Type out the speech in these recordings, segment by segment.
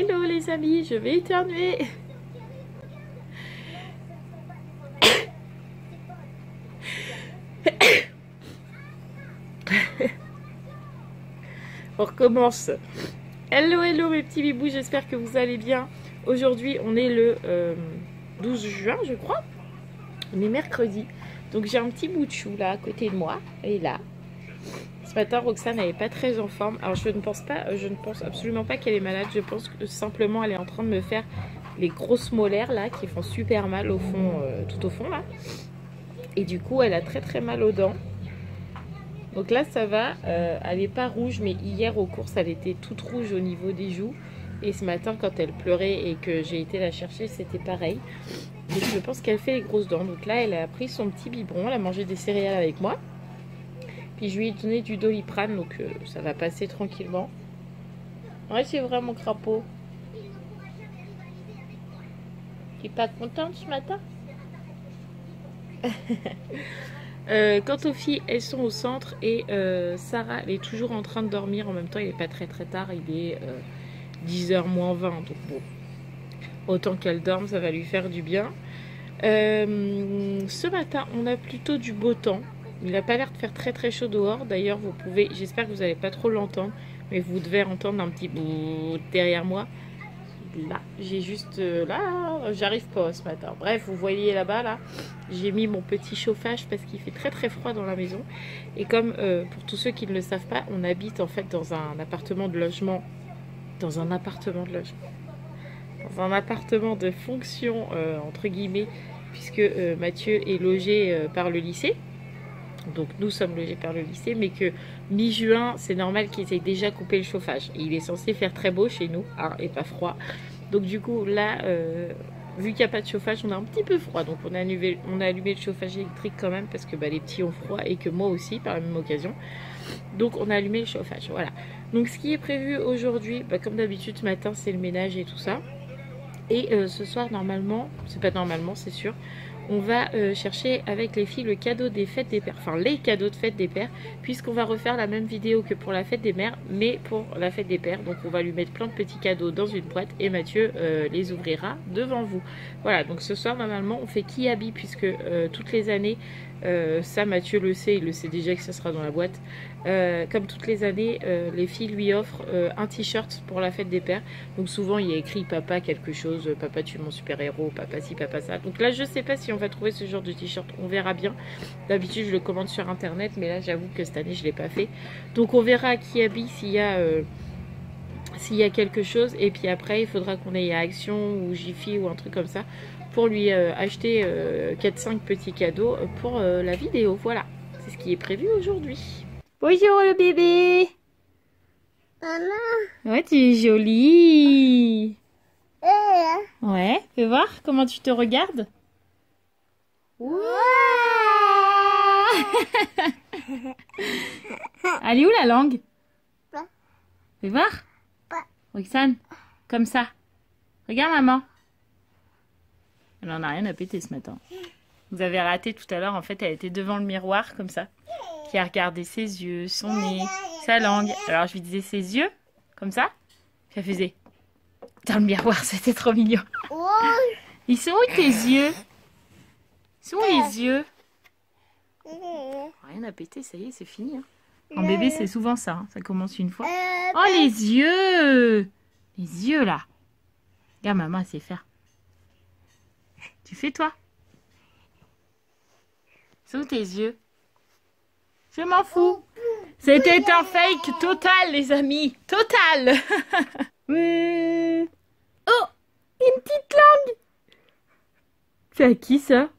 hello les amis, je vais éternuer. On recommence. Hello hello mes petits bibous, j'espère que vous allez bien. Aujourd'hui on est le 12 juin je crois. On est mercredi. Donc j'ai un petit bout de chou là à côté de moi. Elle est là. Ce matin Roxane n'avait pas très en forme. Alors je ne pense absolument pas qu'elle est malade. Je pense que simplement elle est en train de me faire les grosses molaires là qui font super mal au fond, tout au fond là. Et du coup elle a très mal aux dents. Donc là ça va, elle n'est pas rouge, mais hier aux courses elle était toute rouge au niveau des joues. Et ce matin quand elle pleurait et que j'ai été la chercher, c'était pareil. Donc je pense qu'elle fait les grosses dents. Donc là elle a pris son petit biberon, elle a mangé des céréales avec moi. Puis je lui ai donné du Doliprane, donc ça va passer tranquillement. Ouais, c'est vrai mon crapaud. Tu n'es pas contente ce matin? Quant aux filles, elles sont au centre et Sarah, elle est toujours en train de dormir. En même temps, il n'est pas très tard, il est 10h moins 20. Donc bon, autant qu'elle dorme, ça va lui faire du bien. Ce matin, on a plutôt du beau temps. Il n'a pas l'air de faire très chaud dehors. D'ailleurs, vous pouvez, j'espère que vous n'allez pas trop l'entendre, mais vous devez entendre un petit bout derrière moi. Là, j'ai juste là, j'arrive pas ce matin. Bref, vous voyez là-bas, là, j'ai mis mon petit chauffage parce qu'il fait très froid dans la maison. Et comme pour tous ceux qui ne le savent pas, on habite en fait dans un appartement de logement, dans un appartement de fonction entre guillemets, puisque Mathieu est logé par le lycée. Donc nous sommes logés par le lycée, mais que mi-juin, c'est normal qu'ils aient déjà coupé le chauffage. Et il est censé faire très beau chez nous, hein, et pas froid. Donc du coup, là, vu qu'il n'y a pas de chauffage, on a un petit peu froid. Donc on a allumé le chauffage électrique quand même, parce que bah, les petits ont froid, et que moi aussi, par la même occasion. Donc on a allumé le chauffage, voilà. Donc ce qui est prévu aujourd'hui, bah, comme d'habitude ce matin, c'est le ménage et tout ça. Et ce soir, normalement, c'est pas normalement, c'est sûr, on va chercher avec les filles le cadeau des fêtes des pères, enfin les cadeaux de fête des pères, puisqu'on va refaire la même vidéo que pour la fête des mères, mais pour la fête des pères. Donc on va lui mettre plein de petits cadeaux dans une boîte et Mathieu les ouvrira devant vous. Voilà, donc ce soir normalement on fait qui habille, puisque toutes les années, ça Mathieu le sait, il le sait déjà que ça sera dans la boîte. Comme toutes les années, les filles lui offrent un t-shirt pour la fête des pères. Donc souvent il y a écrit papa quelque chose, papa tu es mon super héros, papa ci, papa ça. Donc là je sais pas si on va trouver ce genre de t-shirt, on verra bien. D'habitude je le commande sur internet, mais là j'avoue que cette année je l'ai pas fait. Donc on verra qui habille s'il y a quelque chose. Et puis après il faudra qu'on aille à Action ou Jiffy ou un truc comme ça pour lui acheter 4-5 petits cadeaux pour la vidéo. Voilà, c'est ce qui est prévu aujourd'hui. Bonjour le bébé. Maman. Ouais, tu es jolie. Ouais, fais voir comment tu te regardes. Wow. Elle est où la langue? Fais voir. Roxane, comme ça. Regarde maman. Elle en a rien à péter ce matin. Vous avez raté tout à l'heure, en fait, elle était devant le miroir comme ça. Qui a regardé ses yeux, son nez, sa langue. Alors je lui disais ses yeux, comme ça. Puis elle faisait dans le miroir, c'était trop mignon. Ils sont où tes yeux? Ils sont où les yeux? Rien à péter, ça y est, c'est fini. Hein. En bébé, c'est souvent ça. Hein. Ça commence une fois. Oh, les yeux! Les yeux, là. Regarde, maman, elle sait faire. Tu fais, toi? Ils sont où tes yeux? Je m'en fous. C'était un fake total, les amis. Total. Ouais. Oh, une petite langue. C'est à qui, ça?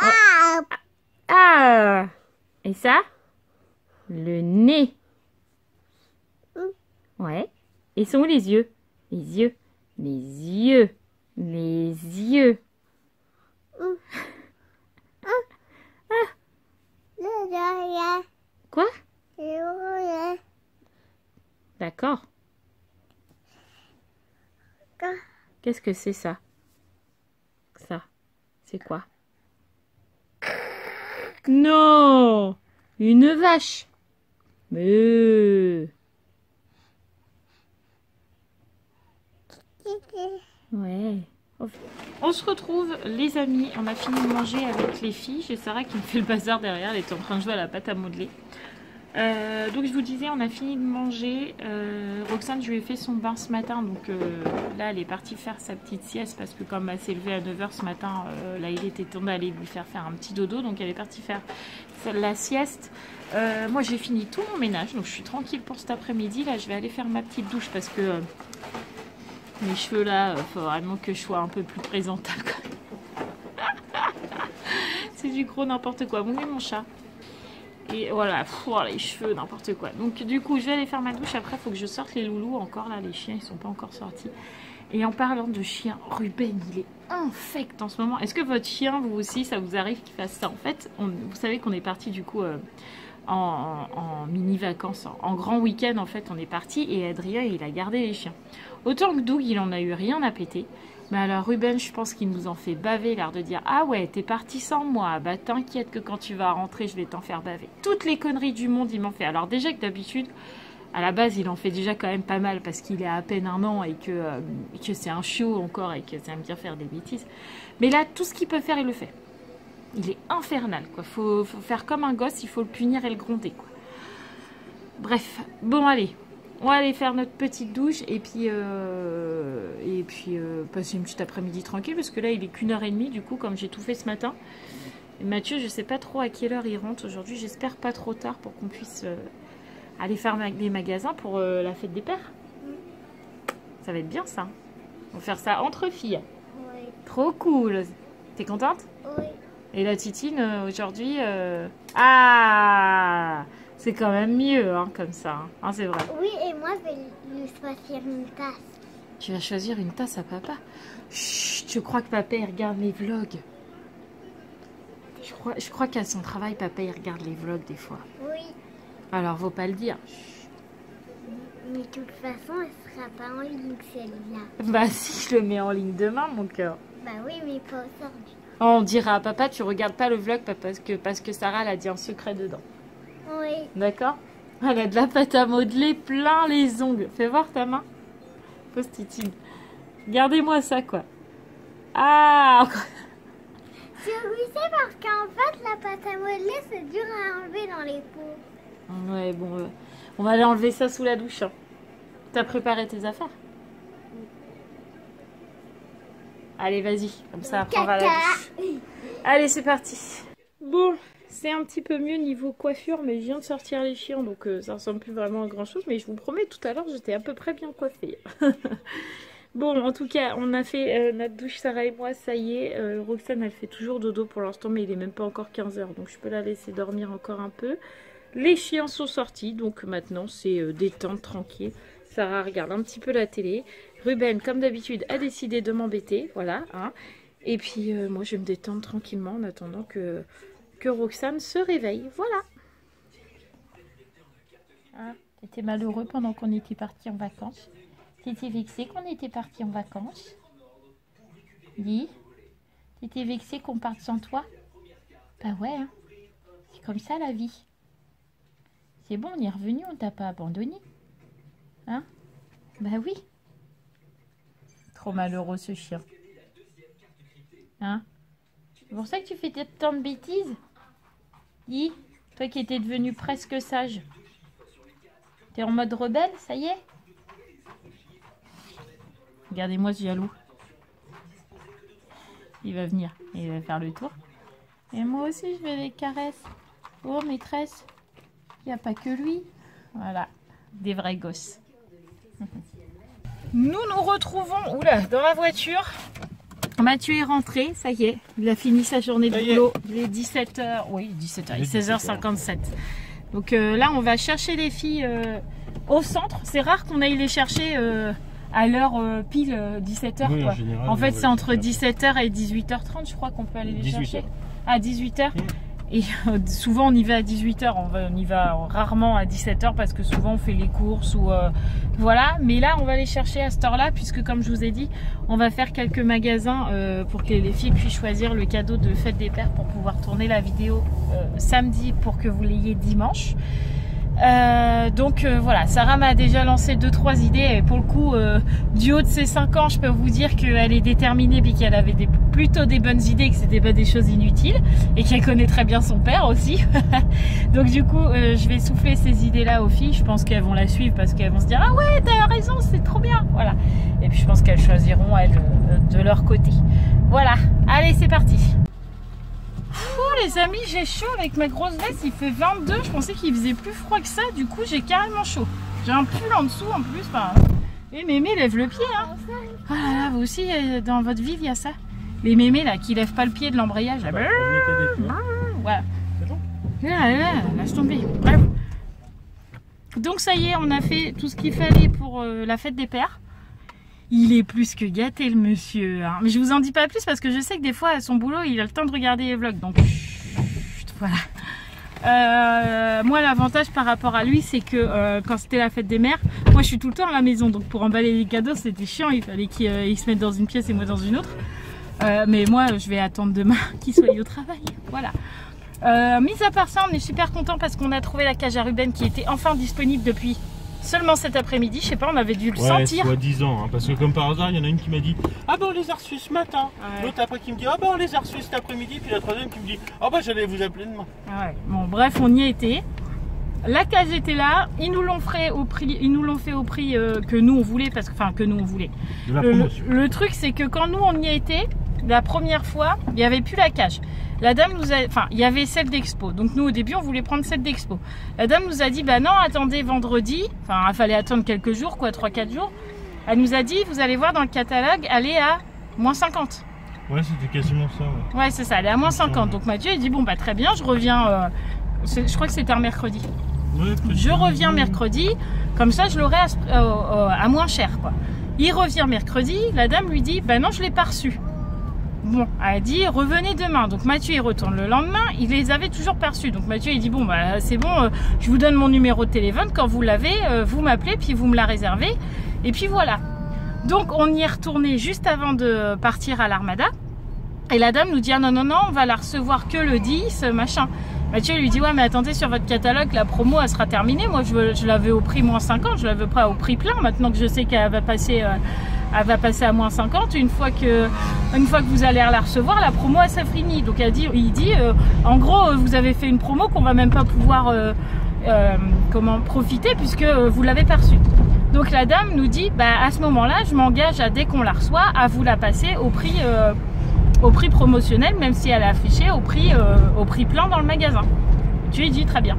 Oh. Ah. Et ça? Le nez. Ouais. Et sont où les yeux? Les yeux. Les yeux. Les yeux. Quoi? D'accord. Qu'est-ce que c'est ça? Ça, c'est quoi? Non! Une vache! Mais... Ouais. On se retrouve les amis, on a fini de manger avec les filles. J'ai Sarah qui me fait le bazar derrière, elle est en train de jouer à la pâte à modeler. Donc je vous disais, on a fini de manger. Roxane, je lui ai fait son bain ce matin, donc là elle est partie faire sa petite sieste parce que comme elle s'est levée à 9 h ce matin, là il était temps d'aller lui faire un petit dodo, donc elle est partie faire la sieste. Moi j'ai fini tout mon ménage, donc je suis tranquille pour cet après-midi. Là je vais aller faire ma petite douche parce que mes cheveux là, faut vraiment que je sois un peu plus présentable. C'est du gros n'importe quoi. Bon, oui, mon chat. Et voilà, les cheveux, n'importe quoi. Donc du coup, je vais aller faire ma douche. Après, il faut que je sorte les loulous encore. Là, les chiens, ils sont pas encore sortis. Et en parlant de chiens, Ruben, il est infect en ce moment. Est-ce que votre chien, vous aussi, ça vous arrive qu'il fasse ça? En fait, vous savez qu'on est parti du coup en mini-vacances, en grand week-end. En fait, on est parti et Adrien, il a gardé les chiens. Autant que Doug, il en a eu rien à péter. Mais alors Ruben, je pense qu'il nous en fait baver, l'air de dire « Ah ouais, t'es parti sans moi, bah t'inquiète que quand tu vas rentrer, je vais t'en faire baver. » Toutes les conneries du monde, il m'en fait. Alors déjà que d'habitude, à la base, il en fait déjà quand même pas mal parce qu'il est à peine 1 an et que c'est un chiot encore et que ça aime bien faire des bêtises. Mais là, tout ce qu'il peut faire, il le fait. Il est infernal, quoi. Faut faire comme un gosse, il faut le punir et le gronder, quoi. Bref, bon allez. On va aller faire notre petite douche et puis passer une petite après-midi tranquille parce que là il est qu'1h30 du coup comme j'ai tout fait ce matin. Et Mathieu, je sais pas trop à quelle heure il rentre aujourd'hui, j'espère pas trop tard pour qu'on puisse aller faire les magasins pour la fête des pères. Ça va être bien ça. On va faire ça entre filles. Oui. Trop cool. T'es contente? Oui. Et la Titine aujourd'hui ah, c'est quand même mieux hein, comme ça, hein, c'est vrai. Oui, et moi je vais lui choisir une tasse. Tu vas choisir une tasse à papa? Chut, je crois que papa il regarde les vlogs. Je crois qu'à son travail, papa il regarde les vlogs des fois. Oui. Alors faut pas le dire. Mais de toute façon, elle sera pas en ligne celle-là. Bah si, je le mets en ligne demain mon cœur. Bah oui, mais pas aujourd'hui. On dira à papa, tu regardes pas le vlog parce que Sarah elle a dit un secret dedans. Oui. D'accord? Elle a de la pâte à modeler plein les ongles. Fais voir ta main. Pose Titine. Regardez-moi ça, quoi. Ah! Oui, c'est parce qu'en fait, la pâte à modeler, c'est dur à enlever dans les pots. Ouais, bon, on va aller enlever ça sous la douche. Hein. T'as préparé tes affaires? Allez, vas-y. Comme ça, après, on va à la douche. Allez, c'est parti. Bon. C'est un petit peu mieux niveau coiffure, mais je viens de sortir les chiens, donc ça ressemble plus vraiment à grand chose. Mais je vous promets, tout à l'heure, j'étais à peu près bien coiffée. Bon, en tout cas, on a fait notre douche, Sarah et moi, ça y est. Roxane, elle fait toujours dodo pour l'instant, mais il est même pas encore 15 h, donc je peux la laisser dormir encore un peu. Les chiens sont sortis, donc maintenant, c'est détente, tranquille. Sarah regarde un petit peu la télé. Ruben, comme d'habitude, a décidé de m'embêter, voilà. Hein. Et puis, moi, je vais me détendre tranquillement en attendant que Roxane se réveille. Voilà. Ah, t'étais malheureux pendant qu'on était parti en vacances. T'étais vexé qu'on était parti en vacances. Dis, t'étais vexé qu'on parte sans toi. Bah ouais, hein. C'est comme ça la vie. C'est bon, on est revenu, on t'a pas abandonné. Hein? Bah oui. Trop malheureux ce chien. Hein? C'est pour ça que tu fais tant de bêtises? Dis, toi qui étais devenu presque sage. T'es en mode rebelle, ça y est? Regardez-moi ce jaloux. Il va venir, il va faire le tour. Et moi aussi, je vais les caresses. Oh, maîtresse, il n'y a pas que lui. Voilà, des vrais gosses. Nous nous retrouvons dans la voiture. Mathieu est rentré, ça y est, il a fini sa journée de boulot. Il est 17 h, oui 17 h, il est 16h57. Donc là on va chercher les filles au centre. C'est rare qu'on aille les chercher à l'heure pile 17 h. Oui, en fait c'est entre 17 h et 18h30 je crois qu'on peut aller les chercher. À 18 h. Et souvent on y va à 18 h, on y va rarement à 17 h parce que souvent on fait les courses ou voilà. Mais là on va les chercher à cette heure-là puisque comme je vous ai dit, on va faire quelques magasins pour que les filles puissent choisir le cadeau de fête des pères pour pouvoir tourner la vidéo samedi pour que vous l'ayez dimanche. Donc voilà, Sarah m'a déjà lancé 2-3 idées et pour le coup du haut de ses 5 ans je peux vous dire qu'elle est déterminée puis qu'elle avait plutôt des bonnes idées, que c'était pas des choses inutiles et qu'elle connaît très bien son père aussi. Donc du coup je vais souffler ces idées là aux filles, je pense qu'elles vont la suivre parce qu'elles vont se dire ah ouais t'as raison c'est trop bien, voilà, et puis je pense qu'elles choisiront elles de leur côté. Voilà, allez c'est parti. Les amis, j'ai chaud avec ma grosse veste, il fait 22, je pensais qu'il faisait plus froid que ça, du coup j'ai carrément chaud. J'ai un pull en dessous en plus, enfin... Et mémé lève le pied hein. Ah là là, vous aussi dans votre vie il y a ça. Les mémés là qui lèvent pas le pied de l'embrayage là. Voilà. Laisse tomber. Bref. Donc ça y est, on a fait tout ce qu'il fallait pour la fête des pères. Il est plus que gâté le monsieur hein. Mais je vous en dis pas plus parce que je sais que des fois à son boulot il a le temps de regarder les vlogs, donc voilà. Moi l'avantage par rapport à lui c'est que quand c'était la fête des mères, moi je suis tout le temps à la maison, donc pour emballer les cadeaux c'était chiant, il fallait qu'il se mette dans une pièce et moi dans une autre. Mais moi je vais attendre demain qu'il soit au travail, voilà. Mis à part ça, on est super content parce qu'on a trouvé la cage à Ruben qui était enfin disponible depuis seulement cet après-midi, je sais pas, on avait dû le sentir. Ouais, 10 ans, hein, parce que comme par hasard, il y en a une qui m'a dit ah ben on les a reçus ce matin. Ouais. L'autre après qui me dit ah ben on les a reçus cet après-midi, puis la troisième qui me dit ah ben j'allais vous appeler demain. Ouais. Bon bref, on y était. La cage était là, ils nous l'ont fait au prix, que nous on voulait, parce que enfin que nous on voulait. Le truc c'est que quand nous on y était, la première fois, il n'y avait plus la cage. La dame nous a... Enfin, il y avait celle d'expo. Donc nous, au début, on voulait prendre celle d'expo. La dame nous a dit, bah non, attendez vendredi. Enfin, il fallait attendre quelques jours, quoi, 3-4 jours. Elle nous a dit, vous allez voir dans le catalogue, elle est à moins 50. Ouais, c'était quasiment ça. Ouais, c'est ça, elle est à moins 50. Donc Mathieu, il dit, bon, bah très bien, je reviens... je crois que c'était un mercredi. Ouais, je reviens mercredi, comme ça, je l'aurai à moins cher, quoi. Il revient mercredi, la dame lui dit, bah non, je l'ai pas reçu. Bon, elle a dit revenez demain. Donc Mathieu il retourne le lendemain, il les avait toujours perçus. Donc Mathieu il dit bon bah c'est bon, je vous donne mon numéro de téléphone, quand vous l'avez, vous m'appelez puis vous me la réservez. Et puis voilà. Donc on y est retourné juste avant de partir à l'Armada. Et la dame nous dit ah non non non, on va la recevoir que le 10 machin. Mathieu lui dit ouais mais attendez, sur votre catalogue la promo elle sera terminée. Moi je l'avais au prix moins 50, je l'avais pas au prix plein. Maintenant que je sais qu'elle va passer à moins 50, une fois que vous allez la recevoir, la promo elle s'est finie. Donc il dit en gros vous avez fait une promo qu'on va même pas pouvoir profiter puisque vous l'avez perçue. Donc la dame nous dit bah à ce moment là je m'engage à dès qu'on la reçoit à vous la passer au prix promotionnel, même si elle est affichée au prix plein dans le magasin. Tu lui dis très bien.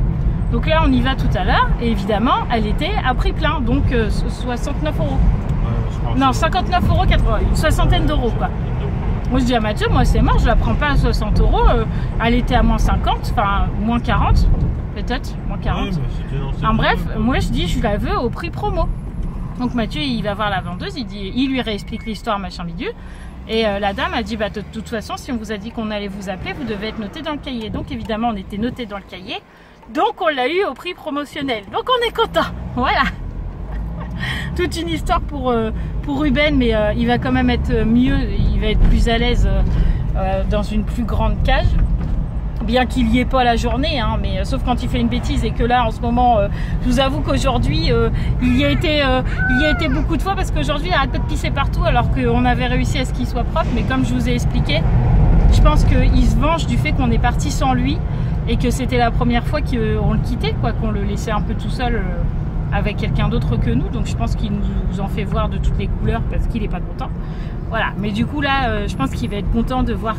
Donc là on y va tout à l'heure et évidemment elle était à prix plein, donc 69 €. Non, 59,80 €, une soixantaine d'euros quoi. Moi je dis à Mathieu, moi c'est mort, je la prends pas à 60 €, elle était à moins 50, enfin moins 40, peut-être, moins 40. Ouais, enfin, bref, moi je dis je la veux au prix promo. Donc Mathieu il va voir la vendeuse, il lui réexplique l'histoire machin bidule. Et la dame a dit bah de toute façon si on vous a dit qu'on allait vous appeler, vous devez être noté dans le cahier. Donc évidemment on était noté dans le cahier, donc on l'a eu au prix promotionnel. Donc on est content, voilà. Toute une histoire pour Ruben, mais il va quand même être mieux, il va être plus à l'aise dans une plus grande cage. Bien qu'il y ait pas la journée, hein, mais sauf quand il fait une bêtise et que là en ce moment, je vous avoue qu'aujourd'hui il y a été beaucoup de fois parce qu'aujourd'hui il arrête pas de pisser partout alors qu'on avait réussi à ce qu'il soit propre, mais comme je vous ai expliqué, je pense qu'il se venge du fait qu'on est parti sans lui et que c'était la première fois qu'on le quittait, quoi, qu'on le laissait un peu tout seul avec quelqu'un d'autre que nous, donc je pense qu'il nous en fait voir de toutes les couleurs parce qu'il est pas content. Voilà, mais du coup là je pense qu'il va être content de voir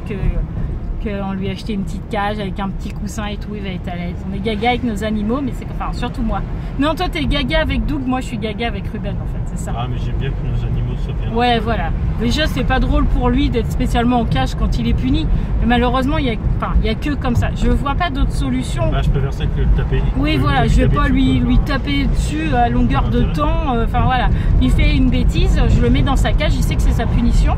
qu'on lui a acheté une petite cage avec un petit coussin et tout, il va être à l'aise. On est gaga avec nos animaux, mais c'est enfin surtout moi. Non, toi t'es gaga avec Doug, moi je suis gaga avec Ruben en fait, c'est ça. Ah mais j'aime bien que nos animaux soient bien. Ouais voilà. Déjà c'est pas drôle pour lui d'être spécialement en cage quand il est puni, mais malheureusement il y a que comme ça. Je vois pas d'autre solution. Bah je préfère ça que le taper. Oui voilà, je vais pas lui taper dessus à longueur de temps. Enfin voilà, il fait une bêtise, je le mets dans sa cage, il sait que c'est sa punition.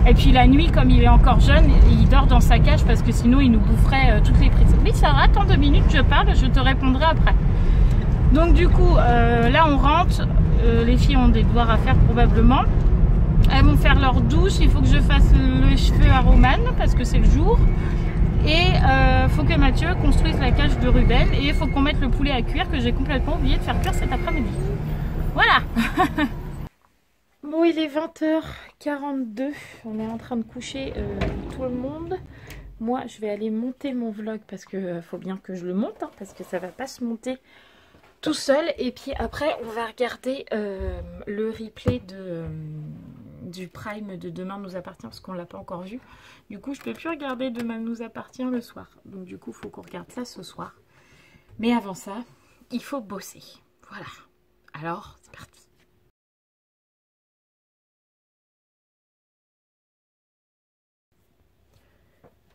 Et puis la nuit, comme il est encore jeune, il dort dans sa cage parce que sinon il nous boufferait toutes les prises. Oui Sarah, attends 2 minutes, je parle, je te répondrai après. Donc du coup, là on rentre, les filles ont des devoirs à faire probablement. Elles vont faire leur douche, il faut que je fasse les cheveux à Romane parce que c'est le jour. Et faut que Mathieu construise la cage de Ruben. Et il faut qu'on mette le poulet à cuire que j'ai complètement oublié de faire cuire cet après-midi. Voilà. Bon, il est 20h42. On est en train de coucher tout le monde. Moi, je vais aller monter mon vlog parce que faut bien que je le monte. Hein, parce que ça va pas se monter tout seul. Et puis après, on va regarder le replay du Prime de Demain nous appartient parce qu'on l'a pas encore vu. Du coup, je peux plus regarder Demain nous appartient le soir. Donc du coup, il faut qu'on regarde ça ce soir. Mais avant ça, il faut bosser. Voilà. Alors, c'est parti.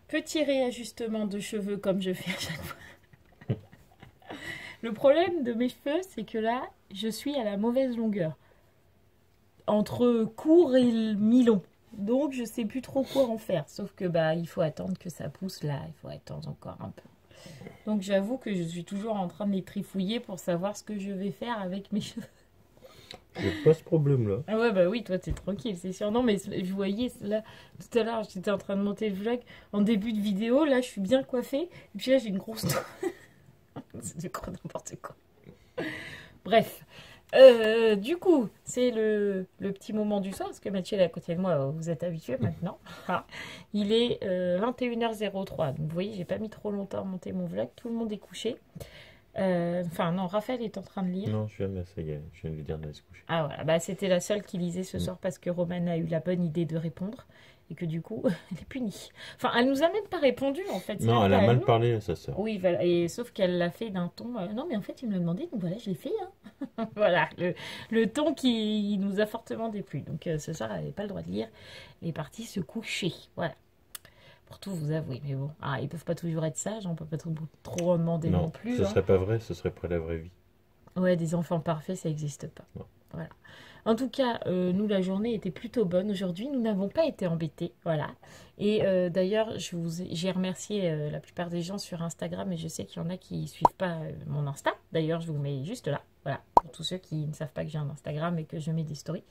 Petit réajustement de cheveux comme je fais à chaque fois. Le problème de mes cheveux, c'est que là, je suis à la mauvaise longueur. Entre court et mi-long. Donc, je sais plus trop quoi en faire. Sauf que, bah, il faut attendre que ça pousse là. Il faut attendre encore un peu. Donc, j'avoue que je suis toujours en train de les trifouiller pour savoir ce que je vais faire avec mes cheveux. J'ai pas ce problème-là. Ah ouais, bah oui, toi, t'es tranquille, c'est sûr. Non, mais je voyais, là, tout à l'heure, j'étais en train de monter le vlog en début de vidéo. Là, je suis bien coiffée. Et puis là, j'ai une grosse... c'est du coup n'importe quoi. Bref. Du coup, c'est le petit moment du soir, parce que Mathieu est à côté de moi, vous êtes habitués maintenant. Il est 21h03, donc vous voyez, j'ai pas mis trop longtemps à monter mon vlog, tout le monde est couché. Enfin non, Raphaël est en train de lire. Non, je viens de lui dire d'aller se coucher. Ah voilà, bah, c'était la seule qui lisait ce soir parce que Romane a eu la bonne idée de répondre. Et que du coup, elle est punie. Enfin, elle nous a même pas répondu en fait. Non, elle a mal parlé à sa soeur. Oui, voilà. Et sauf qu'elle l'a fait d'un ton. Non, mais en fait, il me l'a demandé, donc voilà, je l'ai fait. Hein. Voilà, le ton qui nous a fortement déplu. Donc ce soir, elle n'avait pas le droit de lire. Elle est partie se coucher. Voilà. Pour tout vous avouer. Mais bon, ils peuvent pas toujours être sages. On peut pas trop en demander non plus. Ce serait pas vrai, ce serait pas la vraie vie. Ouais, des enfants parfaits, ça n'existe pas. Non. Voilà. En tout cas, nous, la journée était plutôt bonne. Aujourd'hui, nous n'avons pas été embêtés. Voilà. Et d'ailleurs, j'ai remercié la plupart des gens sur Instagram. Et je sais qu'il y en a qui ne suivent pas mon Insta. D'ailleurs, je vous mets juste là. Voilà. Pour tous ceux qui ne savent pas que j'ai un Instagram et que je mets des stories.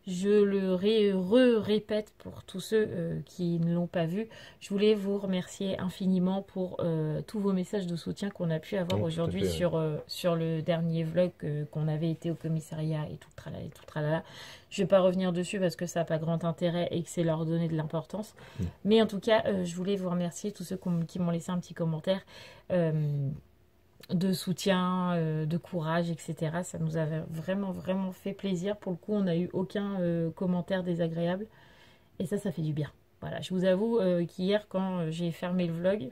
Je le répète pour tous ceux qui ne l'ont pas vu. Je voulais vous remercier infiniment pour tous vos messages de soutien qu'on a pu avoir aujourd'hui sur le dernier vlog qu'on avait été au commissariat et tout le tralala. Je ne vais pas revenir dessus parce que ça n'a pas grand intérêt et que c'est leur donner de l'importance. Mais en tout cas, je voulais vous remercier tous ceux qui m'ont laissé un petit commentaire. De soutien, de courage, etc. Ça nous avait vraiment, vraiment fait plaisir. Pour le coup, on n'a eu aucun commentaire désagréable. Et ça fait du bien. Voilà, je vous avoue qu'hier, quand j'ai fermé le vlog,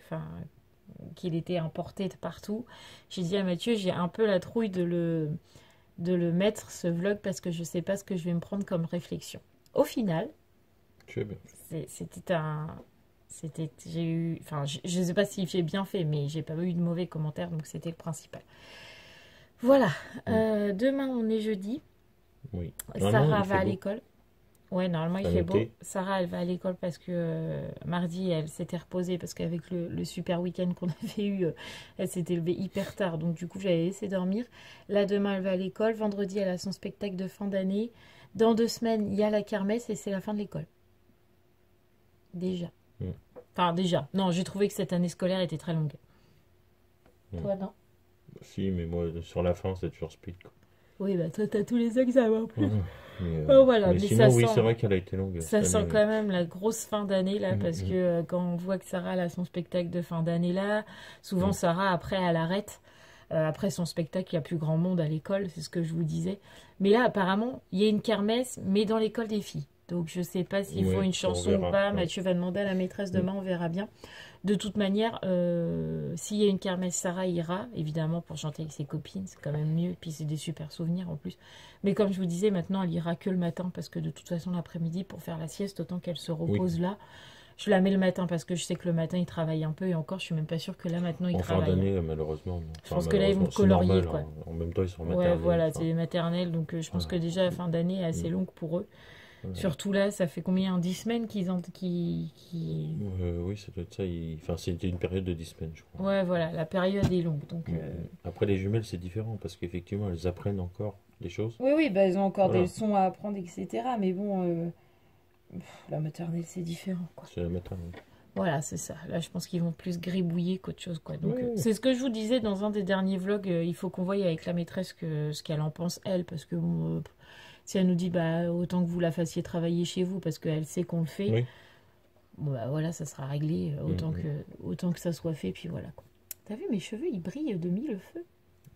qu'il était importé de partout, j'ai dit à Mathieu, j'ai un peu la trouille de le mettre, ce vlog, parce que je ne sais pas ce que je vais me prendre comme réflexion. Au final, j'ai eu, je sais pas si j'ai bien fait, mais j'ai pas eu de mauvais commentaires, donc c'était le principal. Voilà. Demain on est jeudi. Oui. Sarah va à l'école. Ouais, normalement il fait beau. Sarah, elle va à l'école parce que mardi elle s'était reposée parce qu'avec le super week-end qu'on avait eu, elle s'était levée hyper tard, donc du coup j'avais laissé dormir. Là demain elle va à l'école. Vendredi elle a son spectacle de fin d'année. Dans 2 semaines il y a la kermesse et c'est la fin de l'école. Déjà. Enfin, déjà. Non, j'ai trouvé que cette année scolaire était très longue. Toi, non? Si, mais moi, sur la fin, c'est toujours speed. Quoi. Oui, bah toi, t'as tous les examens en plus. Voilà. Mais sinon, oui, c'est vrai qu'elle a été longue. Ça sent quand même la grosse fin d'année, là, parce que quand on voit que Sarah a son spectacle de fin d'année, là, souvent, Sarah, après, elle arrête. Après son spectacle, il y a plus grand monde à l'école, c'est ce que je vous disais. Mais là, apparemment, il y a une kermesse, mais dans l'école des filles. Donc, je ne sais pas s'il faut une chanson ou pas. Mathieu va demander à la maîtresse demain, on verra bien. De toute manière, s'il y a une kermesse, Sarah ira, évidemment, pour chanter avec ses copines. C'est quand même mieux. Puis, c'est des super souvenirs en plus. Mais comme je vous disais, maintenant, elle ira que le matin parce que de toute façon, l'après-midi, pour faire la sieste, autant qu'elle se repose là. Je la mets le matin parce que je sais que le matin, il travaille un peu. Et encore, je suis même pas sûre que là, maintenant, il travaille. En fin d'année, malheureusement. Je pense que là, ils vont colorier, quoi. En même temps, ils sont maternels. Ouais, voilà, c'est maternelle. Donc, je pense que déjà, la fin d'année est assez longue pour eux. Surtout là, ça fait combien? 10 semaines qu'ils ont... Oui, ça doit être ça. C'était une période de 10 semaines, je crois. Ouais, voilà, la période est longue. Donc, Après, les jumelles, c'est différent parce qu'effectivement, elles apprennent encore des choses. Oui, bah, elles ont encore des leçons à apprendre, etc. Mais bon, la maternelle, c'est différent, quoi. C'est la maternelle. Voilà, c'est ça. Là, je pense qu'ils vont plus gribouiller qu'autre chose, quoi. Donc, Ouais. c'est ce que je vous disais dans un des derniers vlogs. Il faut qu'on voie avec la maîtresse ce qu'elle en pense, elle. Parce que bon, si elle nous dit, bah, autant que vous la fassiez travailler chez vous, parce qu'elle sait qu'on le fait, Oui. bon, bah voilà, ça sera réglé. Autant que ça soit fait, puis voilà, quoi. T'as vu, mes cheveux, ils brillent de mille feux.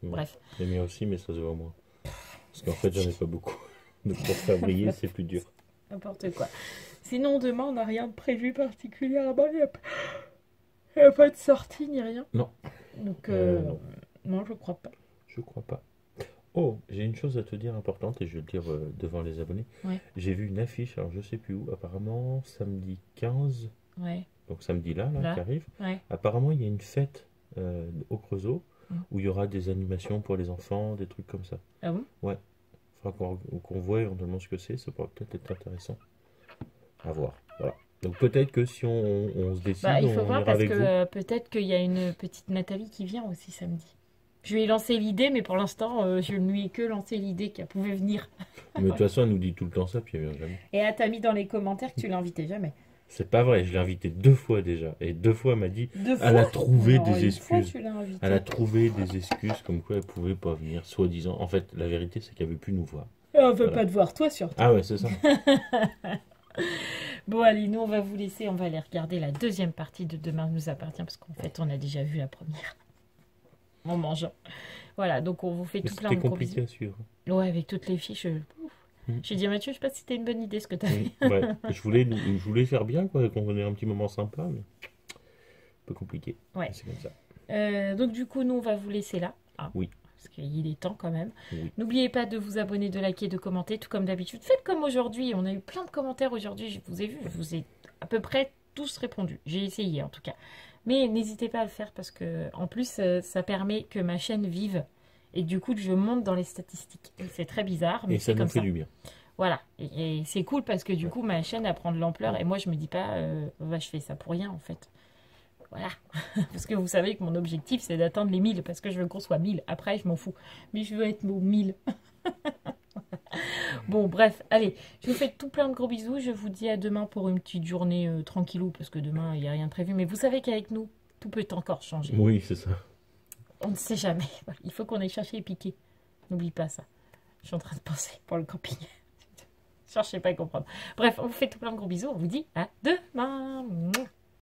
Ouais. Bref. Les miens aussi, mais ça se voit moins. Parce qu'en fait, j'en ai pas beaucoup. Donc pour faire briller, c'est plus dur. N'importe quoi. Sinon, demain, on n'a rien de prévu particulièrement. Il n'y a pas de sortie ni rien. Non. Donc, Non. non, je crois pas. Je crois pas. Oh, j'ai une chose à te dire importante et je vais le dire devant les abonnés. Ouais. J'ai vu une affiche, alors je sais plus où, apparemment samedi 15, Ouais, donc samedi là Là. qui arrive. ouais. Apparemment, il y a une fête au Creusot où il y aura des animations pour les enfants, des trucs comme ça. Ah bon? Il faudra qu'on voit éventuellement ce que c'est, ça pourrait peut-être être intéressant à voir. Voilà. Donc peut-être que si on se décide, Bah, il faut on voir ira parce avec vous. que peut-être qu'il y a une petite Nathalie qui vient aussi samedi. Je lui ai lancé l'idée, mais pour l'instant, je ne lui ai que lancé l'idée qu'elle pouvait venir. Mais de toute façon, elle nous dit tout le temps ça, puis elle vient jamais. Et elle t'a mis dans les commentaires que tu l'invitais jamais. C'est pas vrai, je l'ai invitée 2 fois déjà. Et 2 fois, elle m'a dit, Deux elle a fois? trouvé Non, des une fois, excuses. tu l'as invitée. Elle a trouvé des excuses comme quoi elle pouvait pas venir, soi-disant. En fait, la vérité, c'est qu'elle veut plus nous voir. Et on veut Voilà. pas te voir, toi, surtout. Ah ouais, c'est ça. Bon, allez, nous, on va vous laisser. On va aller regarder la deuxième partie de Demain nous appartient, parce qu'en fait, on a déjà vu la première. En mangeant. Voilà, donc on vous fait Mais tout plein c'était de gros compliqué bisous. à suivre. Ouais, avec toutes les fiches. J'ai dit à Mathieu, je sais pas si c'était une bonne idée ce que tu as fait. Ouais. Je voulais faire bien, quoi, qu'on ait un petit moment sympa, mais un peu compliqué. Ouais. C'est comme ça. Donc du coup, nous, on va vous laisser là. Hein, Oui. Parce qu'il est temps quand même. Oui. N'oubliez pas de vous abonner, de liker, de commenter, tout comme d'habitude. Faites comme aujourd'hui. On a eu plein de commentaires aujourd'hui. Je vous ai vu. Je vous ai à peu près tous répondu. J'ai essayé en tout cas. Mais n'hésitez pas à le faire parce que en plus, ça permet que ma chaîne vive. Et du coup, je monte dans les statistiques. C'est très bizarre, mais Et ça c'est nous comme fait ça. du bien. Voilà. Et c'est cool parce que du coup, ma chaîne, elle prend de l'ampleur. Et moi, je me dis pas, je fais ça pour rien en fait. Voilà. Parce que vous savez que mon objectif, c'est d'atteindre les 1000. Parce que je veux qu'on soit 1000. Après, je m'en fous. Mais je veux être aux 1000. Bon, bref. Allez, je vous fais tout plein de gros bisous. Je vous dis à demain pour une petite journée tranquillou. Parce que demain, il n'y a rien de prévu. Mais vous savez qu'avec nous, tout peut encore changer. Oui, c'est ça. On ne sait jamais. Voilà. Il faut qu'on aille chercher et piquer. N'oublie pas ça. Je suis en train de penser pour le camping. Cherchez pas à comprendre. Bref, on vous fait tout plein de gros bisous. On vous dit à demain.